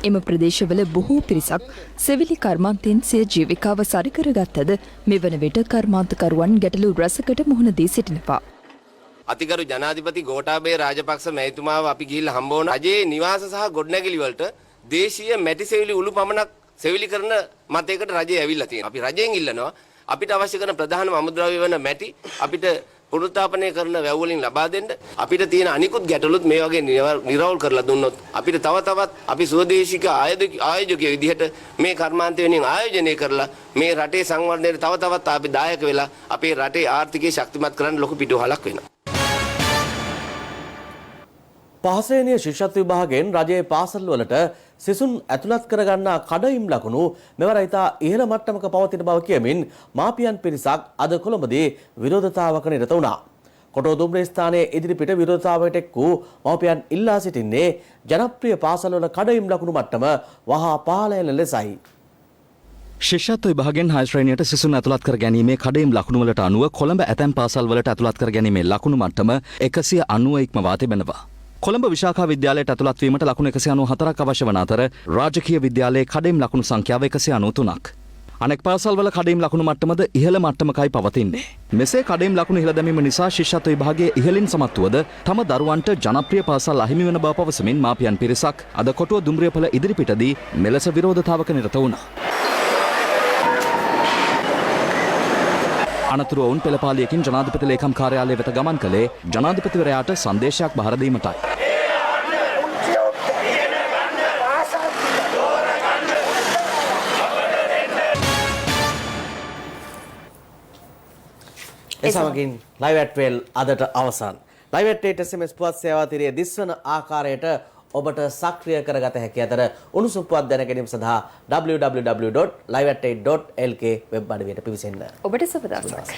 එම ප්‍රදේශවල බොහෝ පිරිසක් සෙවිලි කර්මාන්තයෙන් සිය ජීවිකාව සරිකරගත්තද මෙවන විට කර්මාන්තකරුවන් ගැටලු රැසකට මුහුණ දී සිටිනවා. අතිගරු ජනාධිපති ගෝඨාභය රාජපක්ෂ මැතිතුමාව අපි ගිහිල්ලා හම්බ වුණා. රජයේ නිවාස සහ ගොඩනැගිලි වලට දේශීය මැටි සෙවිලි උළු පමණක් සෙවිලි කරන මතයකට රජය ඇවිල්ලා තියෙනවා. අපි රජයෙන් ඉල්ලනවා අපිට අවශ්‍ය කරන ප්‍රධානම අමුද්‍රව්‍ය වන මැටි අපිට පුනරුත්ථාපනය කරන වැව් වලින් ලබා දෙන්න. අපිට තියෙන අනිකුත් ගැටලුත් මේ වගේ නිරවුල් කරලා දුන්නොත් අපිට තව තවත් අපි ස්වදේශික ආයෝජකයෙක් විදිහට මේ කර්මාන්තය වෙනින් ආයෝජනය කරලා මේ රටේ සංවර්ධනයට තව තවත් අපි දායක වෙලා අපේ රටේ ආර්ථිකය ශක්තිමත් කරන්න ලොකු පිටුවහලක් වෙනවා. පහසේනිය ශිෂ්‍යත්ව විභාගයෙන් රජයේ පාසල් වලට සිසුන් ඇතුළත් කරගන්නා කඩයිම් ලකුණු මෙවර ඉතා ඉහළ මට්ටමක පවතින බව කියමින් මාපියන් පිරිසක් අද කොළඹදී විරෝධතාවක නිරත වුණා. කොටෝදුම්රිය ස්ථානයේ ඉදිරිපිට විරෝධතාවයට එක් වූ මාපියන් ඉල්ලා සිටින්නේ ජනප්‍රිය පාසල්වල කඩයිම් ලකුණු මට්ටම වහා පහළ යන ලෙසයි. ශිෂ්‍යත්ව විභාගයෙන් 6 ශ්‍රේණියට සිසුන් ඇතුළත් කර ගැනීමේ කඩයිම් ලකුණු වලට අනුව කොළඹ ඇතැම් පාසල්වලට ඇතුළත් කර ගැනීමේ ලකුණු මට්ටම 190 ඉක්මවා තිබෙනවා. කොළඹ විශාඛා විද්‍යාලයට ඇතුළත් වීමට ලකුණු 194ක් අවශ්‍ය වන අතර රාජකීය විද්‍යාලයේ කඩයිම් ලකුණු සංඛ්‍යාව 193ක්. අනෙක් පාසල්වල කඩයිම් ලකුණු මට්ටමද ඉහළ මට්ටමකයි පවතින්නේ. මෙසේ කඩයිම් ලකුණු ඉහළ දැමීම නිසා ශිෂ්‍යත්ව විභාගයේ ඉහළින් සමත් වුවද තම දරුවන්ට ජනප්‍රිය පාසල් අහිමි වන බව පවසමින් මාපියන් පිරිසක් අද කොටුව දුම්රියපළ ඉදිරිපිටදී මෙලෙස විරෝධතාවක නිරත වුණා. අනතුරුව ඔවුන් පෙළපාලියකින් ජනාධිපති ලේකම් කාර්යාලය වෙත ගමන් කළේ ජනාධිපතිවරයාට සංදේශයක් බහර දීමටයි. ඒ සමගින් ලයිව් ඇට් වේල් අදට අවසන්. ලයිව් ඇට් SMS පුවත් සේවා තිරයේ දිස්වන ආකාරයට ඔබට සක්‍රිය කරගත හැකි අතර උණුසුම් පුවත් දැන ගැනීම සඳහා www.live@8.lk වෙබ් අඩවියට පිවිසෙන්න. ඔබට සුබ දවසක්.